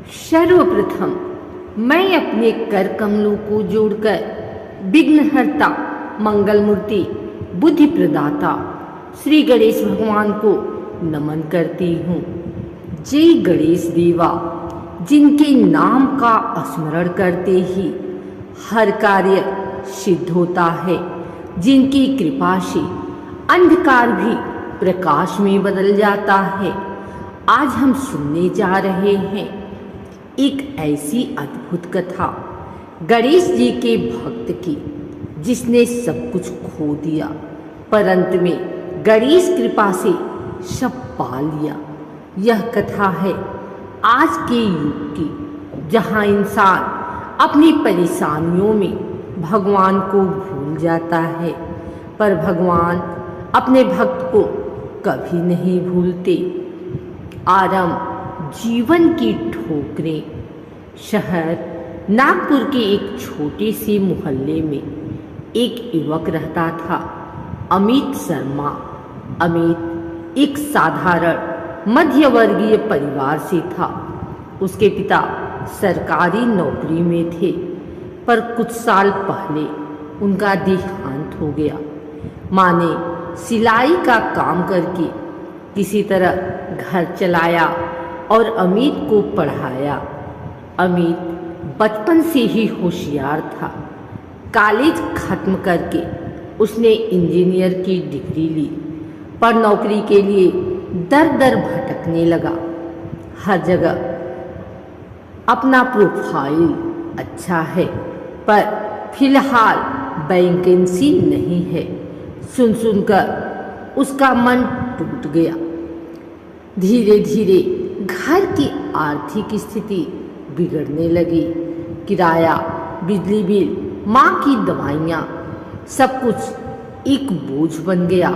सर्वप्रथम मैं अपने कर कमलों को जोड़कर विघ्नहर्ता, मंगल मूर्ति, बुद्धि प्रदाता श्री गणेश भगवान को नमन करती हूँ। जय गणेश देवा, जिनके नाम का स्मरण करते ही हर कार्य सिद्ध होता है, जिनकी कृपा से अंधकार भी प्रकाश में बदल जाता है। आज हम सुनने जा रहे हैं एक ऐसी अद्भुत कथा गणेश जी के भक्त की, जिसने सब कुछ खो दिया पर अंत में गणेश कृपा से सब पा लिया। यह कथा है आज के युग की, जहाँ इंसान अपनी परेशानियों में भगवान को भूल जाता है, पर भगवान अपने भक्त को कभी नहीं भूलते। आरंभ जीवन की ठोकरें। शहर नागपुर के एक छोटे से मोहल्ले में एक युवक रहता था, अमित शर्मा। अमित एक साधारण मध्यवर्गीय परिवार से था। उसके पिता सरकारी नौकरी में थे, पर कुछ साल पहले उनका देहांत हो गया। माँ ने सिलाई का काम करके किसी तरह घर चलाया और अमित को पढ़ाया। अमित बचपन से ही होशियार था। कॉलेज खत्म करके उसने इंजीनियर की डिग्री ली, पर नौकरी के लिए दर दर भटकने लगा। हर जगह अपना प्रोफाइल अच्छा है, पर फिलहाल वैकेंसी नहीं है। सुन सुनकर उसका मन टूट गया। धीरे धीरे घर की आर्थिक स्थिति बिगड़ने लगी। किराया, बिजली बिल, माँ की दवाइयाँ, सब कुछ एक बोझ बन गया।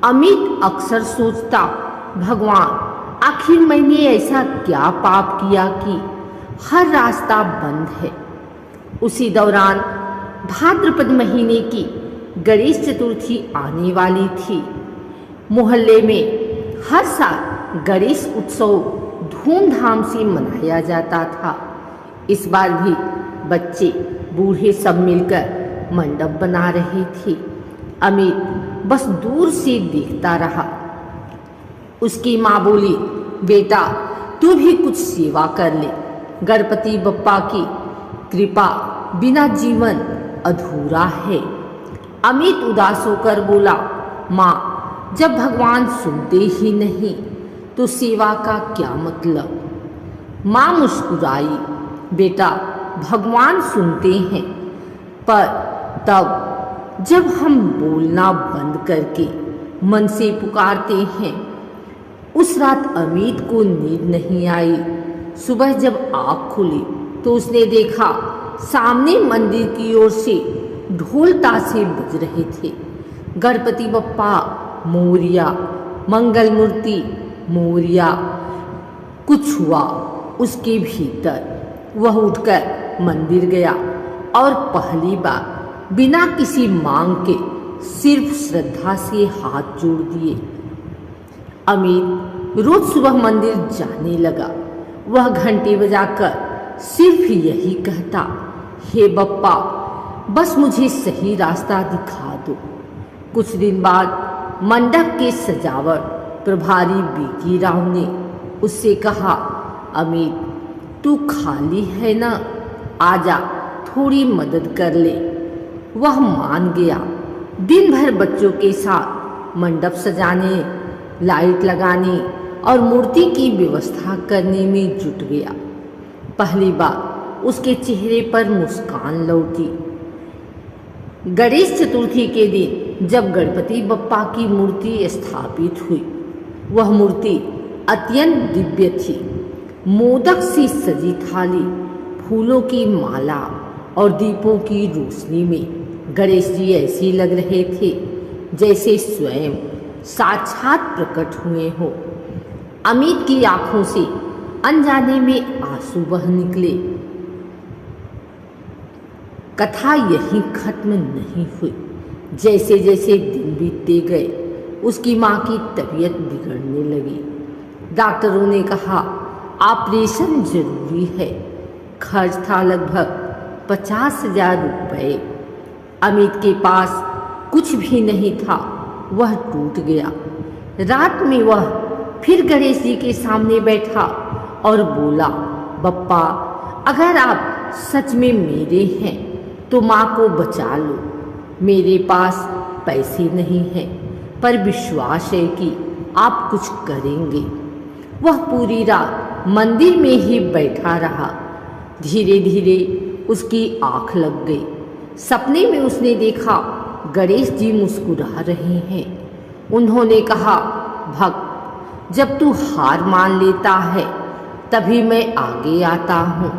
अमित अक्सर सोचता, भगवान आखिर मैंने ऐसा क्या पाप किया कि हर रास्ता बंद है। उसी दौरान भाद्रपद महीने की गणेश चतुर्थी आने वाली थी। मोहल्ले में हर साल गणेश उत्सव धूमधाम से मनाया जाता था। इस बार भी बच्चे बूढ़े सब मिलकर मंडप बना रहे थे। अमित बस दूर से देखता रहा। उसकी माँ बोली, बेटा तू भी कुछ सेवा कर ले। गणपति बप्पा की कृपा बिना जीवन अधूरा है। अमित उदास होकर बोला, माँ जब भगवान सुनते ही नहीं तो सेवा का क्या मतलब। माँ मुस्कुराई, बेटा भगवान सुनते हैं, पर तब जब हम बोलना बंद करके मन से पुकारते हैं। उस रात अमित को नींद नहीं आई। सुबह जब आँख खुली तो उसने देखा सामने मंदिर की ओर से ढोल ताशे बज रहे थे। गणपति बप्पा मोरिया, मंगल मूर्ति मोरिया। कुछ हुआ उसके भीतर। वह उठकर मंदिर गया और पहली बार बिना किसी मांग के सिर्फ श्रद्धा से हाथ जोड़ दिए। अमित रोज सुबह मंदिर जाने लगा। वह घंटे बजाकर सिर्फ यही कहता, हे बप्पा बस मुझे सही रास्ता दिखा दो। कुछ दिन बाद मंडप के सजावट प्रभारी बीकी राव ने उससे कहा, अमित तू खाली है ना, आजा थोड़ी मदद कर ले। वह मान गया। दिन भर बच्चों के साथ मंडप सजाने, लाइट लगाने और मूर्ति की व्यवस्था करने में जुट गया। पहली बार उसके चेहरे पर मुस्कान लौटी। गणेश चतुर्थी के दिन जब गणपति बप्पा की मूर्ति स्थापित हुई, वह मूर्ति अत्यंत दिव्य थी। मोदक से सजी थाली, फूलों की माला और दीपों की रोशनी में गणेश जी ऐसे लग रहे थे जैसे स्वयं साक्षात प्रकट हुए हो। अमित की आंखों से अनजाने में आंसू बह निकले। कथा यहीं खत्म नहीं हुई। जैसे जैसे दिन बीतते गए उसकी माँ की तबीयत बिगड़ने लगी। डॉक्टरों ने कहा ऑपरेशन जरूरी है। खर्च था लगभग 50,000 रुपये। अमित के पास कुछ भी नहीं था, वह टूट गया। रात में वह फिर गणेश जी के सामने बैठा और बोला, बप्पा, अगर आप सच में मेरे हैं तो माँ को बचा लो। मेरे पास पैसे नहीं हैं, पर विश्वास है कि आप कुछ करेंगे। वह पूरी रात मंदिर में ही बैठा रहा। धीरे धीरे उसकी आँख लग गई। सपने में उसने देखा गणेश जी मुस्कुरा रहे हैं। उन्होंने कहा, भक्त, जब तू हार मान लेता है तभी मैं आगे आता हूँ।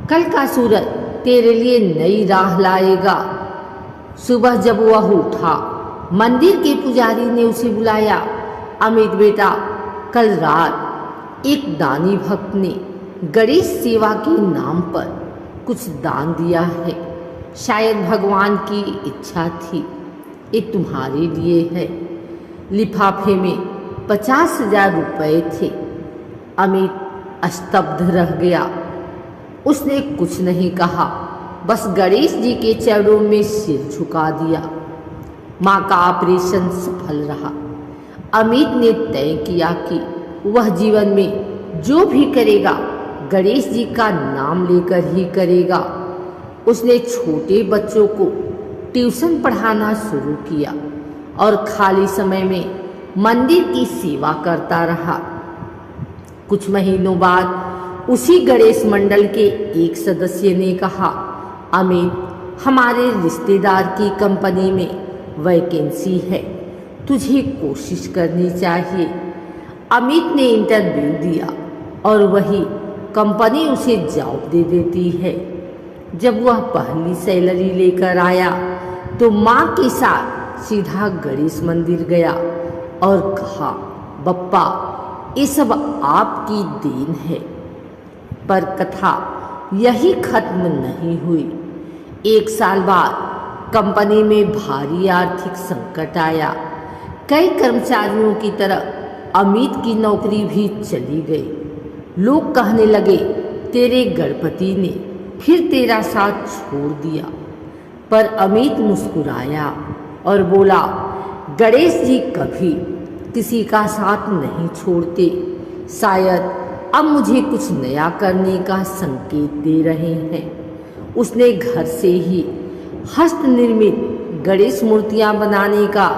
कल का सूरज तेरे लिए नई राह लाएगा। सुबह जब वह उठा, मंदिर के पुजारी ने उसे बुलाया। अमित बेटा, कल रात एक दानी भक्त ने गणेश सेवा के नाम पर कुछ दान दिया है। शायद भगवान की इच्छा थी। ये तुम्हारे लिए है। लिफाफे में 50,000 रुपये थे। अमित स्तब्ध रह गया। उसने कुछ नहीं कहा, बस गणेश जी के चरणों में सिर झुका दिया। माँ का ऑपरेशन सफल रहा। अमित ने तय किया कि वह जीवन में जो भी करेगा गणेश जी का नाम लेकर ही करेगा। उसने छोटे बच्चों को ट्यूशन पढ़ाना शुरू किया और खाली समय में मंदिर की सेवा करता रहा। कुछ महीनों बाद उसी गणेश मंडल के एक सदस्य ने कहा, अमित, हमारे रिश्तेदार की कंपनी में वैकेंसी है, तुझे कोशिश करनी चाहिए। अमित ने इंटरव्यू दिया और वही कंपनी उसे जॉब दे देती है। जब वह पहली सैलरी लेकर आया तो माँ के साथ सीधा गणेश मंदिर गया और कहा, बप्पा, ये सब आपकी देन है। पर कथा यही खत्म नहीं हुई। 1 साल बाद कंपनी में भारी आर्थिक संकट आया। कई कर्मचारियों की तरह अमित की नौकरी भी चली गई। लोग कहने लगे, तेरे गणपति ने फिर तेरा साथ छोड़ दिया। पर अमित मुस्कुराया और बोला, गणेश जी कभी किसी का साथ नहीं छोड़ते। शायद अब मुझे कुछ नया करने का संकेत दे रहे हैं। उसने घर से ही हस्त निर्मित गणेश मूर्तियां बनाने का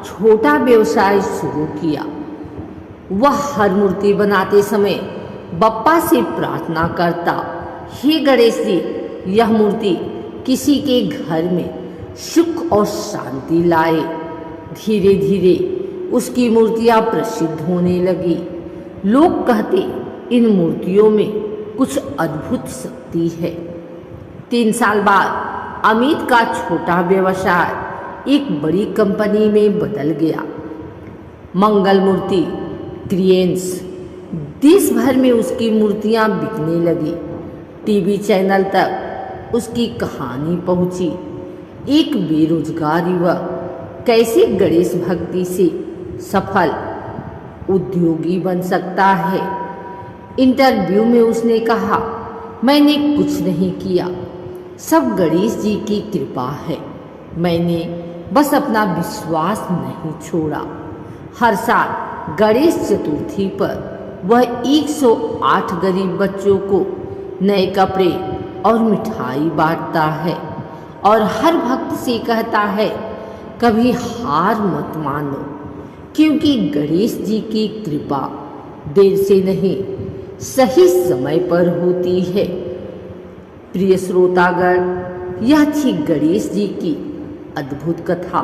छोटा व्यवसाय शुरू किया। वह हर मूर्ति बनाते समय बप्पा से प्रार्थना करता, हे गणेश जी, यह मूर्ति किसी के घर में सुख और शांति लाए। धीरे धीरे उसकी मूर्तियां प्रसिद्ध होने लगी। लोग कहते, इन मूर्तियों में कुछ अद्भुत शक्ति है। 3 साल बाद अमित का छोटा व्यवसाय एक बड़ी कंपनी में बदल गया। मंगल मूर्ति क्रिएंस। देश भर में उसकी मूर्तियां बिकने लगी। टीवी चैनल तक उसकी कहानी पहुंची। एक बेरोजगार युवक कैसे गणेश भक्ति से सफल उद्योगी बन सकता है। इंटरव्यू में उसने कहा, मैंने कुछ नहीं किया, सब गणेश जी की कृपा है। मैंने बस अपना विश्वास नहीं छोड़ा। हर साल गणेश चतुर्थी पर वह 108 गरीब बच्चों को नए कपड़े और मिठाई बांटता है और हर भक्त से कहता है, कभी हार मत मानो, क्योंकि गणेश जी की कृपा देर से नहीं सही समय पर होती है। प्रिय श्रोतागण, यह थी गणेश जी की अद्भुत कथा,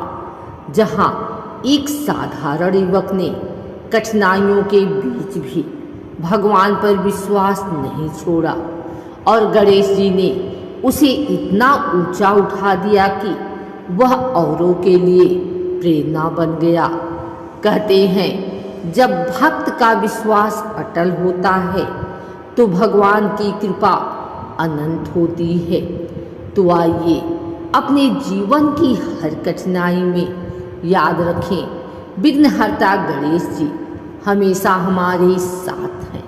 जहाँ एक साधारण युवक ने कठिनाइयों के बीच भी भगवान पर विश्वास नहीं छोड़ा और गणेश जी ने उसे इतना ऊंचा उठा दिया कि वह औरों के लिए प्रेरणा बन गया। कहते हैं, जब भक्त का विश्वास अटल होता है तो भगवान की कृपा अनंत होती है। तो आइए अपने जीवन की हर कठिनाई में याद रखें, विघ्नहर्ता गणेश जी हमेशा हमारे साथ हैं।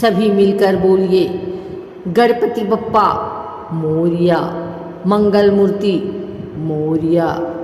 सभी मिलकर बोलिए, गणपति बप्पा मोरिया, मंगल मूर्ति मोरिया।